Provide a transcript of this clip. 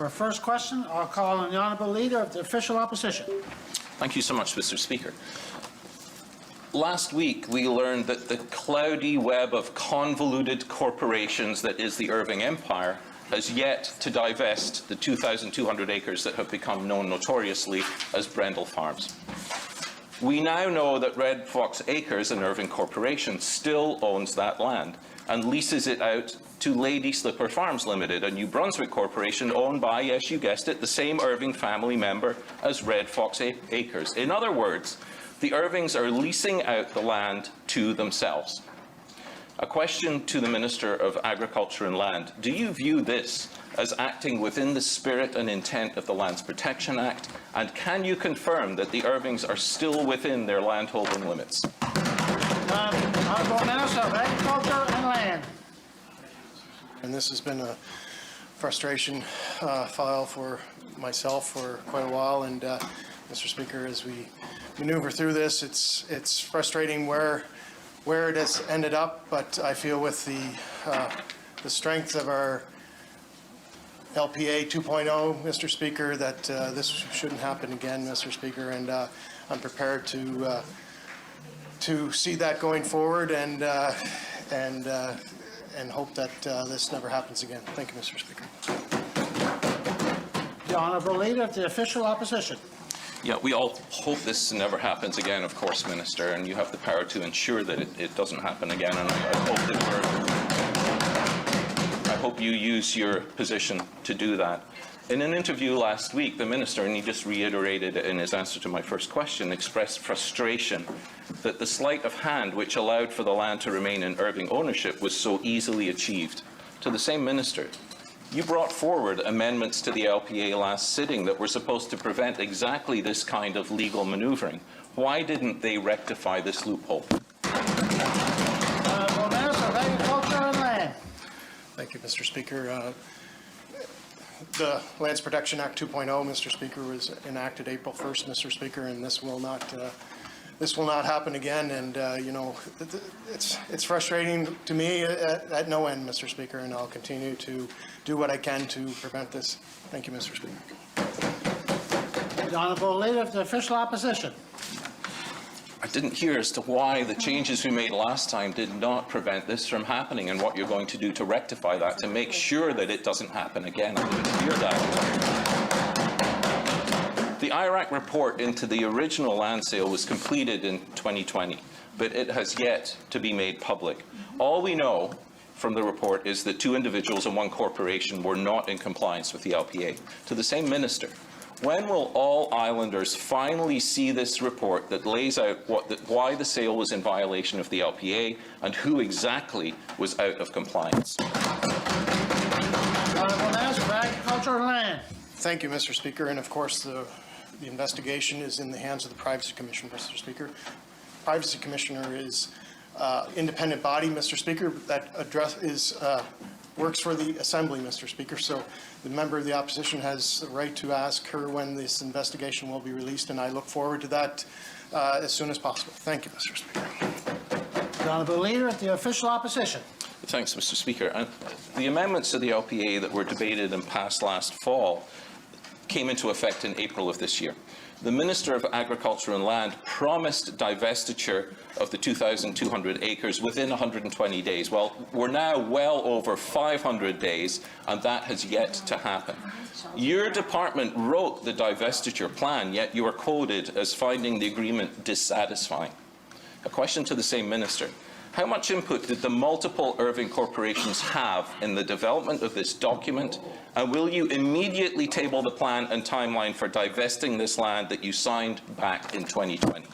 For our first question, I'll call on the Honourable Leader of the Official Opposition. Thank you so much, Mr. Speaker. Last week, we learned that the cloudy web of convoluted corporations that is the Irving Empire has yet to divest the 2,200 acres that have become known notoriously as Brendell Farms. We now know that Red Fox Acres, an Irving corporation, still owns that land and leases it out to Lady Slipper Farms Limited, a New Brunswick corporation owned by, yes, you guessed it, the same Irving family member as Red Fox Acres. In other words, the Irvings are leasing out the land to themselves. A question to the Minister of Agriculture and Land. Do you view this as acting within the spirit and intent of the Lands Protection Act? And can you confirm that the Irvings are still within their landholding limits? Honourable Minister of Agriculture and Land. And this has been a frustration file for myself for quite a while. And Mr. Speaker, as we maneuver through this, it's frustrating where it has ended up. But I feel with the strength of our LPA 2.0, Mr. Speaker, that this shouldn't happen again, Mr. Speaker. And I'm prepared to see that going forward and hope that this never happens again. Thank you, Mr. Speaker. The Honourable Leader of the Official Opposition. Yeah, we all hope this never happens again, of course, Minister, and you have the power to ensure that it doesn't happen again. And I hope you use your position to do that. In an interview last week, the Minister, and he just reiterated it in his answer to my first question, expressed frustration that the sleight of hand which allowed for the land to remain in Irving ownership was so easily achieved. To the same Minister, you brought forward amendments to the LPA last sitting that were supposed to prevent exactly this kind of legal manoeuvring. Why didn't they rectify this loophole? Honourable Minister of Agriculture and Land. Thank you, Mr. Speaker. The Lands Protection Act 2.0, Mr. Speaker, was enacted April 1st, Mr. Speaker, and this will not happen again. And you know, it's frustrating to me at no end, Mr. Speaker, and I'll continue to do what I can to prevent this. Thank you, Mr. Speaker. The Honourable Leader of the Official Opposition. I didn't hear as to why the changes we made last time did not prevent this from happening and what you're going to do to rectify that, to make sure that it doesn't happen again. I didn't hear that. The IRAC report into the original land sale was completed in 2020, but it has yet to be made public. All we know from the report is that 2 individuals and 1 corporation were not in compliance with the LPA. To the same Minister, when will all islanders finally see this report that lays out why the sale was in violation of the LPA and who exactly was out of compliance? Honourable Minister of Agriculture and Land. Thank you, Mr. Speaker. And of course, the investigation is in the hands of the Privacy Commission, Mr. Speaker. Privacy Commissioner is independent body, Mr. Speaker, that works for the Assembly, Mr. Speaker. So the member of the opposition has the right to ask her when this investigation will be released, and I look forward to that as soon as possible. Thank you, Mr. Speaker. The Honourable Leader of the Official Opposition. Thanks, Mr. Speaker. The amendments to the LPA that were debated and passed last fall came into effect in April of this year. The Minister of Agriculture and Land promised divestiture of the 2,200 acres within 120 days. Well, we're now well over 500 days, and that has yet to happen. Your department wrote the divestiture plan, yet you are quoted as finding the agreement dissatisfying. A question to the same Minister. How much input did the multiple Irving corporations have in the development of this document, and will you immediately table the plan and timeline for divesting this land that you signed back in 2020?